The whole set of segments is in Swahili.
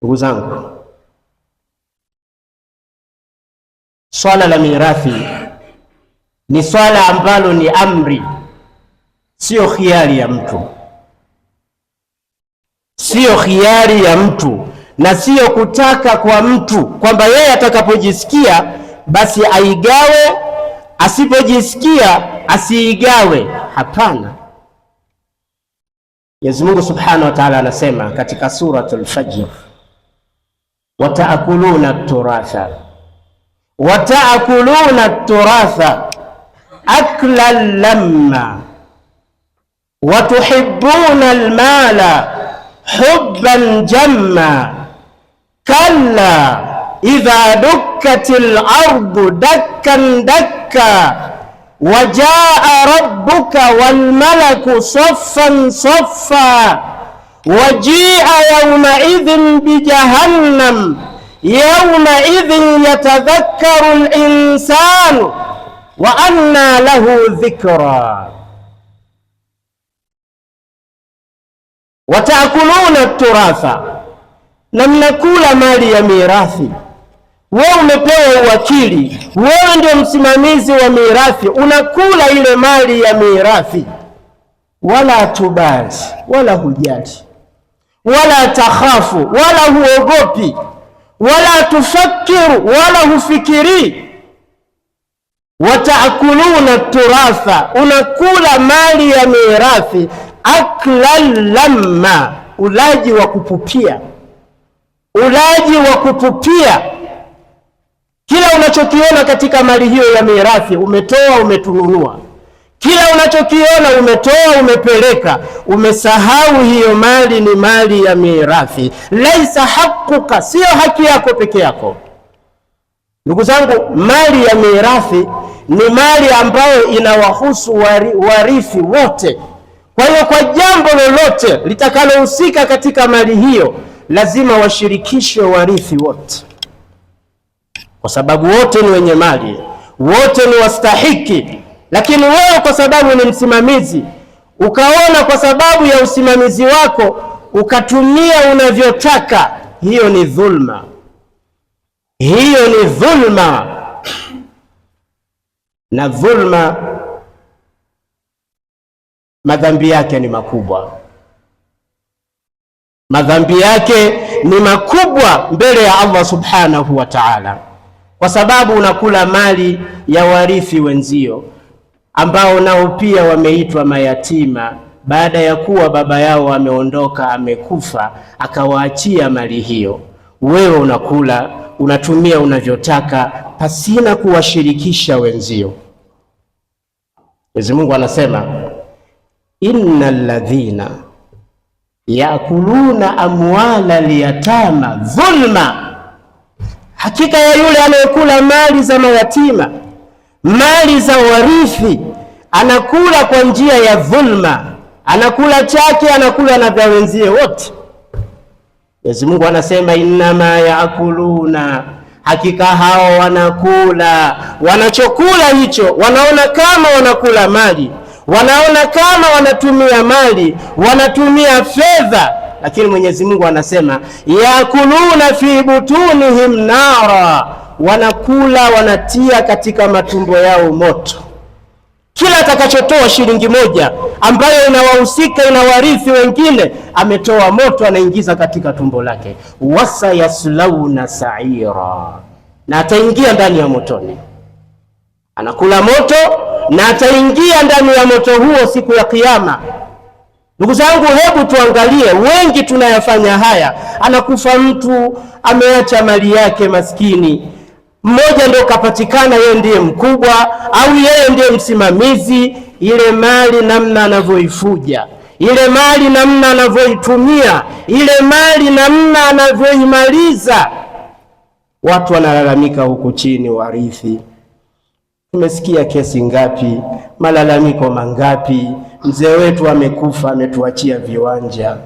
Ndugu zangu, swala la mirathi ni swala ambalo ni amri, sio khiari ya mtu, sio khiari ya mtu, na sio kutaka kwa mtu kwamba yeye atakapojisikia basi aigawe, asipojisikia asiigawe. Hapana. Mwenyezi Mungu Subhanahu wa Ta'ala anasema katika suratul Fajr, wataakuluna turatha aklan lamma watuhibbuna almala hubban jamma kalla idha dukkatil ardu dakkan dakka wajaa rabbuka wal malaku saffan saffa wajia yawma idhin bijahannam yawma idhin yatadhakkaru al-insanu wa anna lahu dhikra. Wataakuluna turatha, na mnakula mali ya mirathi. Wewe umepewa uwakili, wewe ndio msimamizi wa mirathi, unakula ile mali ya mirathi. Wala tubali, wala hujali, wala takhafu, wala huogopi, wala tufakiru, wala hufikiri. Wataakuluna turatha, unakula mali ya mirathi aklan lamma, ulaji wa kupupia, ulaji wa kupupia. Kila unachokiona katika mali hiyo ya mirathi umetoa, umetununua. Kila unachokiona umetoa, umepeleka. Umesahau hiyo mali ni mali ya mirathi. Laisa haquka, sio haki yako peke yako. Ndugu zangu, mali ya mirathi ni mali ambayo inawahusu warithi wote. Kwa hiyo kwa jambo lolote litakalohusika katika mali hiyo lazima washirikishwe warithi wote, kwa sababu wote ni wenye mali, wote ni wastahiki. Lakini wewe kwa sababu ni msimamizi, ukaona kwa sababu ya usimamizi wako ukatumia unavyotaka, hiyo ni dhulma, hiyo ni dhulma. Na dhulma madhambi yake ni makubwa, madhambi yake ni makubwa mbele ya Allah Subhanahu wa Ta'ala, kwa sababu unakula mali ya warithi wenzio ambao nao pia wameitwa mayatima baada ya kuwa baba yao ameondoka, amekufa, akawaachia mali hiyo. Wewe unakula, unatumia unavyotaka pasina kuwashirikisha wenzio. Mwenyezi Mungu anasema, innal ladhina yakuluna amwala liyatama dhulma, hakika ya yule anayekula mali za mayatima, mali za warithi, anakula kwa njia ya dhulma. Anakula chake, anakula na vya wenzie wote. Mwenyezi Mungu anasema, innama yakuluna, hakika hao wanakula, wanachokula hicho wanaona kama wanakula mali, wanaona kama wanatumia mali, wanatumia fedha. Lakini Mwenyezi Mungu anasema, yakuluna fi butunihim nara, wanakula, wanatia katika matumbo yao moto. Kila atakachotoa shilingi moja ambayo inawahusika, inawarithi wengine, ametoa moto, anaingiza katika tumbo lake. Wasayaslawna sa'ira, na ataingia ndani ya motoni. Anakula moto na ataingia ndani ya moto huo siku ya Kiyama. Ndugu zangu, hebu tuangalie, wengi tunayafanya haya. Anakufa mtu, ameacha mali yake maskini, mmoja ndio kapatikana, yeye ndiye mkubwa au yeye ndiye msimamizi. Ile mali namna anavyoifuja, ile mali namna anavyoitumia, ile mali namna anavyoimaliza, watu wanalalamika huku chini, warithi. Tumesikia kesi ngapi, malalamiko mangapi, mzee wetu amekufa, ametuachia viwanja,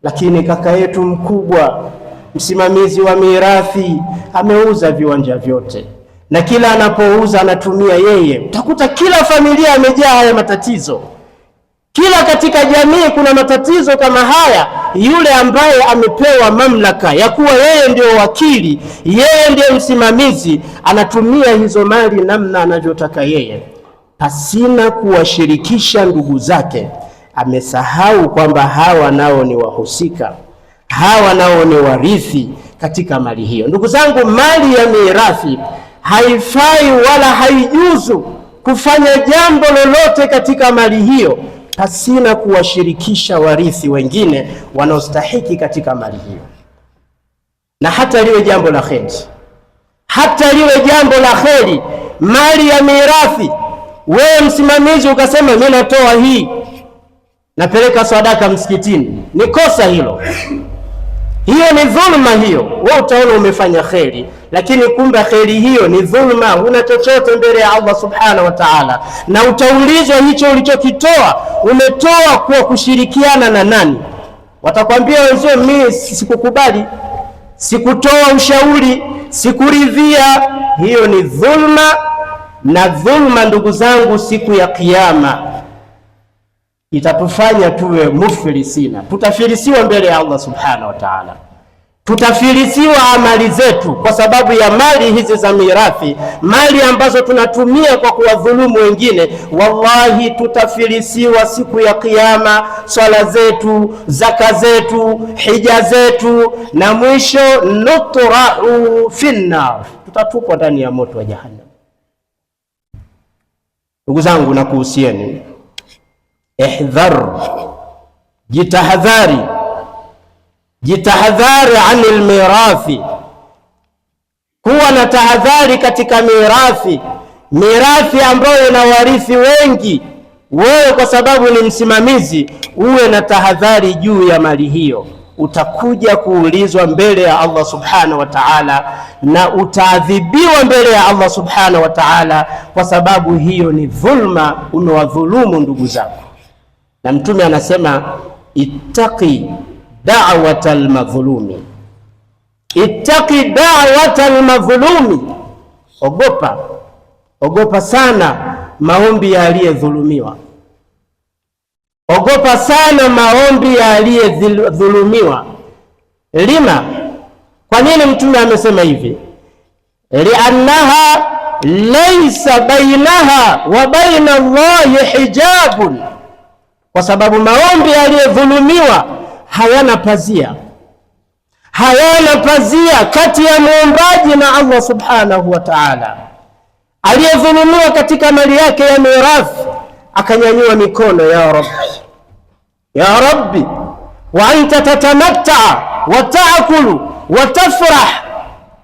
lakini kaka yetu mkubwa, msimamizi wa mirathi, ameuza viwanja vyote, na kila anapouza anatumia yeye. Utakuta kila familia amejaa haya matatizo. Kila katika jamii kuna matatizo kama haya. Yule ambaye amepewa mamlaka ya kuwa yeye ndio wakili, yeye ndio msimamizi, anatumia hizo mali namna anavyotaka yeye, pasina kuwashirikisha ndugu zake. Amesahau kwamba hawa nao ni wahusika, hawa nao ni warithi katika mali hiyo. Ndugu zangu, mali ya mirathi haifai wala haijuzu kufanya jambo lolote katika mali hiyo pasina kuwashirikisha warithi wengine wanaostahiki katika mali hiyo. Na hata liwe jambo la kheri, hata liwe jambo la kheri, mali ya mirathi, wewe msimamizi ukasema mimi natoa hii, napeleka sadaka msikitini, ni kosa hilo. Hiyo ni dhulma hiyo. Wewe utaona umefanya kheri, lakini kumbe kheri hiyo ni dhulma, huna chochote mbele ya Allah subhanahu wa ta'ala, na utaulizwa hicho ulichokitoa umetoa kwa kushirikiana na nani. Watakwambia wenzio, mimi sikukubali, sikutoa ushauri, sikuridhia. Hiyo ni dhulma, na dhulma ndugu zangu siku ya kiyama itatufanya tuwe muflisina. Tutafilisiwa mbele ya Allah subhanahu wa ta'ala, tutafilisiwa amali zetu kwa sababu ya mali hizi za mirathi, mali ambazo tunatumia kwa kuwadhulumu wengine. Wallahi tutafilisiwa siku ya kiyama, swala zetu, zaka zetu, hija zetu, na mwisho nutra'u finnar, tutatupwa ndani ya moto wa jahannam. Ndugu zangu, nakuhusieni ihdhar, jitahadhari anil mirathi, kuwa na tahadhari katika mirathi ambayo ina warithi wengi. Wewe kwa sababu ni msimamizi, uwe na tahadhari juu ya mali hiyo. Utakuja kuulizwa mbele ya Allah subhanahu wa ta'ala, na utaadhibiwa mbele ya Allah subhanahu wa ta'ala, kwa sababu hiyo ni dhulma, umewadhulumu ndugu zako. Na Mtume anasema ittaqi da'watal madhlumi, ittaqi da'watal madhlumi, ogopa sana maombi ya aliyedhulumiwa, ogopa sana maombi ya aliyedhulumiwa. Lima, kwa nini Mtume amesema hivi? Li'annaha laysa bainaha wa baina Allahi hijabun, kwa sababu maombi aliyedhulumiwa hayana pazia kati ya muombaji na Allah subhanahu wa ta'ala. Aliyedhulumiwa katika mali yake ya mirathi akanyanyua mikono, ya Rabbi wa anta tatamatta wa taakulu wa tafrah,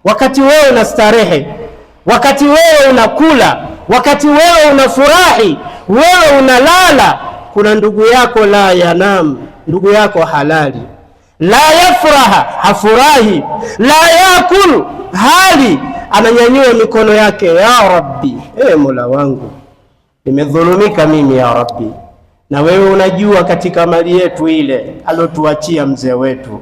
wakati wewe unastarehe, wakati wewe unakula, wakati wewe unafurahi, wewe unalala, kuna ndugu yako la yanam, ndugu yako halali, la yafraha, hafurahi, la yakulu, hali, ananyanyua mikono yake, ya Rabbi, Mola wangu nimedhulumika mimi ya Rabbi, na wewe unajua katika mali yetu ile alotuachia mzee wetu,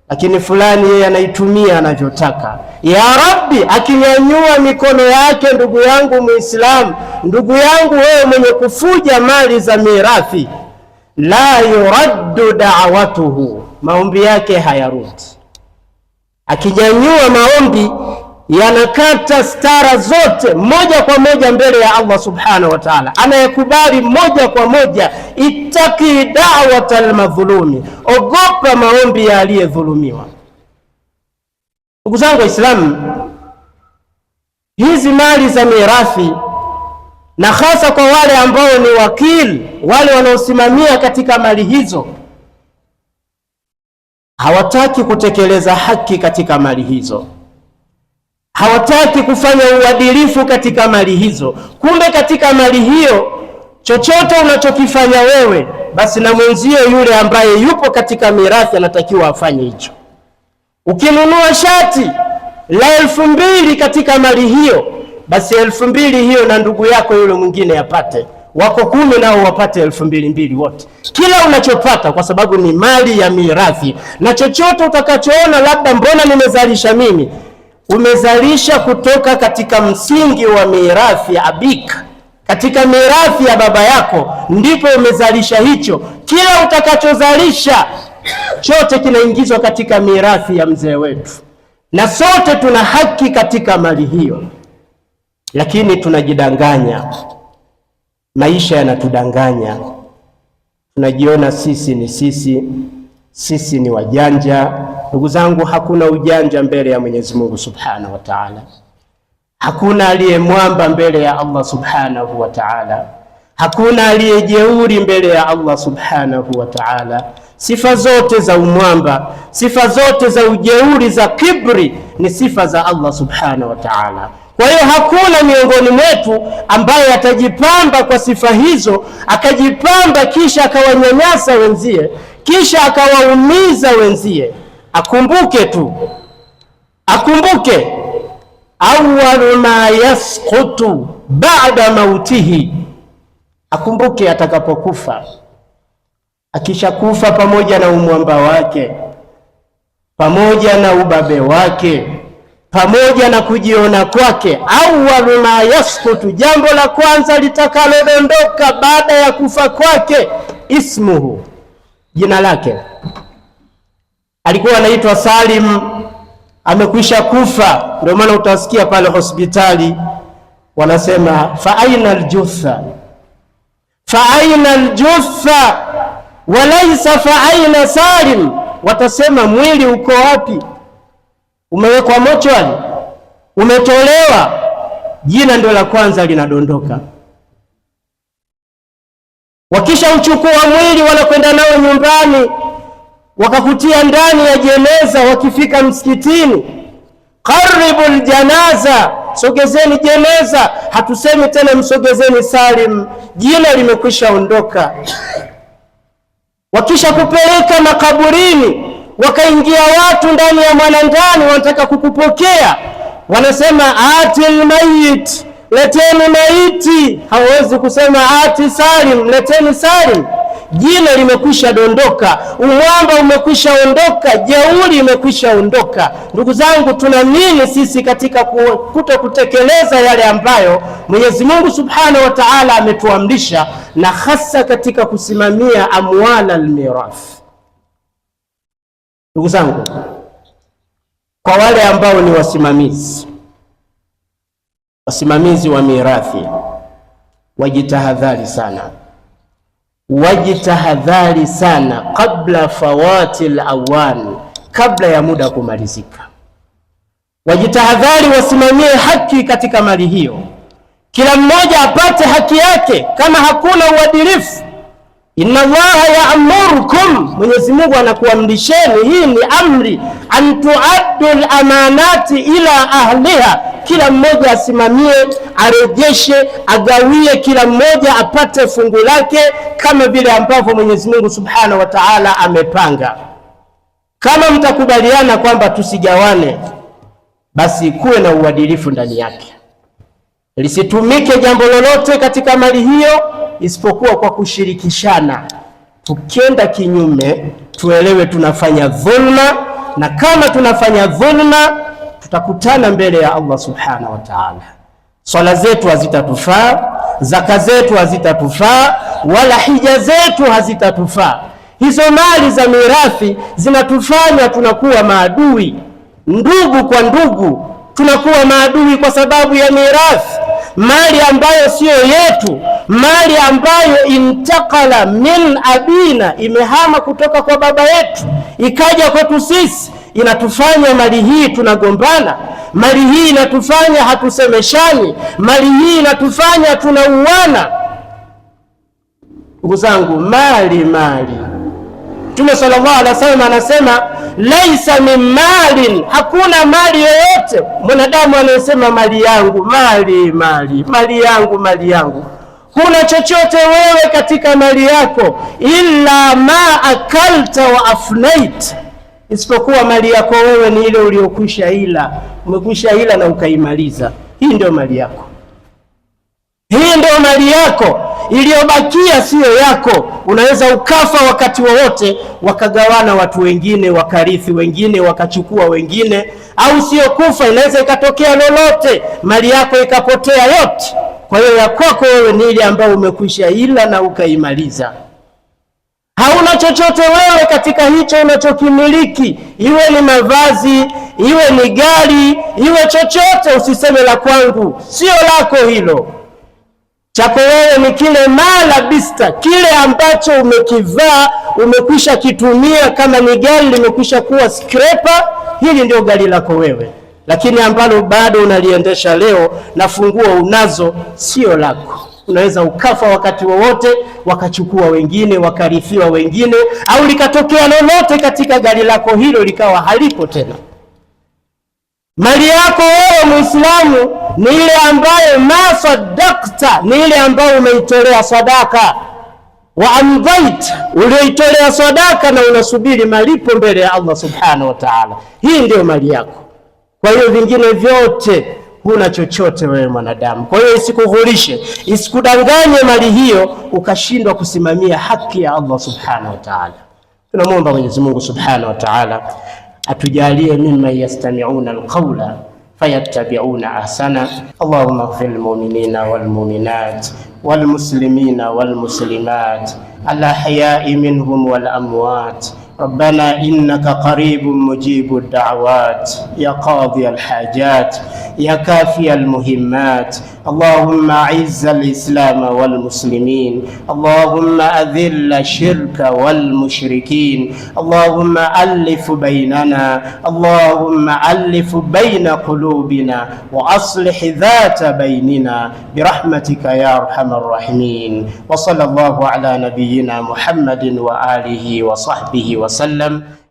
lakini fulani yeye anaitumia anavyotaka. Ya Rabbi, akinyanyua mikono yake ndugu yangu Muislamu, ndugu yangu wewe mwenye kufuja mali za mirathi, la yuraddu da'watuhu, maombi yake hayarudi. Akinyanyua maombi yanakata stara zote moja kwa moja mbele ya Allah subhanahu wa ta'ala, anayekubali moja kwa moja. Ittaqi da'watal madhlumi, ogopa maombi ya aliyedhulumiwa. Ndugu zangu Waislamu, hizi mali za mirathi, na hasa kwa wale ambao ni wakili, wale wanaosimamia katika mali hizo, hawataki kutekeleza haki katika mali hizo, hawataki kufanya uadilifu katika mali hizo. Kumbe katika mali hiyo, chochote unachokifanya wewe, basi na mwenzio yule ambaye yupo katika mirathi anatakiwa afanye hicho. Ukinunua shati la 2,000 katika mali hiyo, basi 2,000 hiyo na ndugu yako yule mwingine apate, wako 10 nao wapate 2,200 wote, kila unachopata, kwa sababu ni mali ya mirathi. Na chochote utakachoona labda mbona nimezalisha mimi, umezalisha kutoka katika msingi wa mirathi abika, katika mirathi ya baba yako ndipo umezalisha hicho. Kila utakachozalisha chote kinaingizwa katika mirathi ya mzee wetu, na sote tuna haki katika mali hiyo. Lakini tunajidanganya, maisha yanatudanganya, tunajiona sisi ni sisi ni wajanja. Ndugu zangu, hakuna ujanja mbele ya Mwenyezi Mungu Subhanahu wa Ta'ala. Hakuna aliyemwamba mbele ya Allah Subhanahu wa Ta'ala. Hakuna aliyejeuri mbele ya Allah Subhanahu wa Ta'ala. Sifa zote za umwamba, sifa zote za ujeuri, za kibri ni sifa za Allah Subhanahu wa Ta'ala. Kwa hiyo hakuna miongoni mwetu ambaye atajipamba kwa sifa hizo, akajipamba kisha akawanyanyasa wenzie, kisha akawaumiza wenzie. Akumbuke awwal ma yasqutu ba'da mautihi, akumbuke atakapokufa. Akishakufa pamoja na umwamba wake, pamoja na ubabe wake, pamoja na kujiona kwake, awwal ma yasqutu, jambo la kwanza litakalodondoka baada ya kufa kwake, ismuhu, jina lake. Alikuwa anaitwa Salim, amekwisha kufa. Ndio maana utasikia pale hospitali wanasema fa aina aljutha, fa aina aljutha walaysa fa aina Salim. Watasema mwili uko wapi? Umewekwa mochwari, umetolewa, jina ndio la kwanza linadondoka. Wakisha uchukua mwili wanakwenda nao nyumbani, wakakutia ndani ya jeneza. Wakifika msikitini, qaribul janaza, sogezeni jeneza. Hatusemi tena msogezeni Salim, jina limekwisha ondoka. Wakisha kupeleka makaburini, wakaingia watu ndani ya mwanandani, wanataka kukupokea, wanasema atil mayit, leteni maiti. Hawezi kusema ati Salim, leteni Salim. Jina limekwisha dondoka, umwamba umekwisha ondoka, jeuri imekwisha ondoka. Ndugu zangu, tuna nini sisi katika kutekeleza yale ambayo Mwenyezi Mungu Subhanahu wa Ta'ala ametuamrisha, na hasa katika kusimamia amwala almirath? Ndugu zangu, kwa wale ambao ni wasimamizi wa mirathi, wajitahadhari sana kabla fawatil awan, kabla ya muda kumalizika. Wajitahadhari, wasimamie haki katika mali hiyo, kila mmoja apate haki yake. Kama hakuna uadilifu, inna Allaha ya'murukum, Mwenyezi Mungu anakuamrisheni, hii ni amri, an tuaddu al-amanati ila ahliha, kila mmoja asimamie, arejeshe, agawie, kila mmoja apate fungu lake kama vile ambavyo Mwenyezi Mungu Subhanahu wa Ta'ala amepanga. Kama mtakubaliana kwamba tusigawane, basi kuwe na uadilifu ndani yake, lisitumike jambo lolote katika mali hiyo isipokuwa kwa kushirikishana. Tukienda kinyume, tuelewe tunafanya dhulma, na kama tunafanya dhulma tutakutana mbele ya Allah Subhanahu wa Ta'ala. Swala zetu hazitatufaa, zaka zetu hazitatufaa, wala hija zetu hazitatufaa. Hizo mali za mirathi zinatufanya tunakuwa maadui, ndugu kwa ndugu, tunakuwa maadui kwa sababu ya mirathi, mali ambayo siyo yetu, mali ambayo intakala min abina, imehama kutoka kwa baba yetu ikaja kwetu sisi. Inatufanya mali hii tunagombana, mali hii inatufanya hatusemeshani, mali hii inatufanya tunauana. Ndugu zangu, mali Mtume sallallahu alaihi wasallam anasema laisa min malin, hakuna mali yoyote mwanadamu anayesema mali yangu, mali yangu. Kuna chochote wewe katika mali yako illa ma akalta wa afnait, isipokuwa mali yako wewe ni ile uliyokwisha ila, umekwisha ila na ukaimaliza. Hii ndio mali yako, hii ndio mali yako. Iliyobakia siyo yako. Unaweza ukafa wakati wowote, wakagawana watu wengine, wakarithi wengine, wakachukua wengine, au sio kufa, inaweza ikatokea lolote, mali yako ikapotea yote. Kwa hiyo ya kwako wewe ni ile ambayo umekwisha ila na ukaimaliza. Hauna chochote wewe katika hicho unachokimiliki, iwe ni mavazi, iwe ni gari, iwe chochote. Usiseme la kwangu, sio lako hilo. Chako wewe ni kile malabista, kile ambacho umekivaa, umekwisha kitumia. Kama ni gari limekwisha kuwa scraper, hili ndio gari lako wewe, lakini ambalo bado unaliendesha leo na funguo unazo, sio lako. Unaweza ukafa wakati wowote, wakachukua wengine, wakarithiwa wengine, au likatokea lolote katika gari lako hilo likawa halipo tena. Mali yako wewe Muislamu ni ile ambayo masadakta, ni ile ambayo umeitolea sadaka, wa amdait, ulioitolea sadaka na unasubiri malipo mbele ya Allah subhanahu wa ta'ala. Hii ndio mali yako. Kwa hiyo vingine vyote huna chochote wewe mwanadamu. Kwa hiyo isikughurishe, isikudanganye mali hiyo ukashindwa kusimamia haki ya Allah subhanahu wa ta'ala. Tunamwomba Mwenyezi Mungu subhanahu wa ta'ala atujalie mimman yastami'una alqawla fayattabi'una ahsana. Allahumma ighfir lilmu'minina walmu'minat walmuslimina walmuslimat alahya'i minhum walamwat. ربنا إنك قريب مجيب الدعوات يا قاضي الحاجات يا كافي المهمات. اللهم أعز الإسلام والمسلمين، اللهم أذل الشرك والمشركين، اللهم ألف بيننا، اللهم ألف بين قلوبنا وأصلح ذات بيننا برحمتك يا أرحم الراحمين. وصلى الله على نبينا محمد وآله وصحبه وسلم.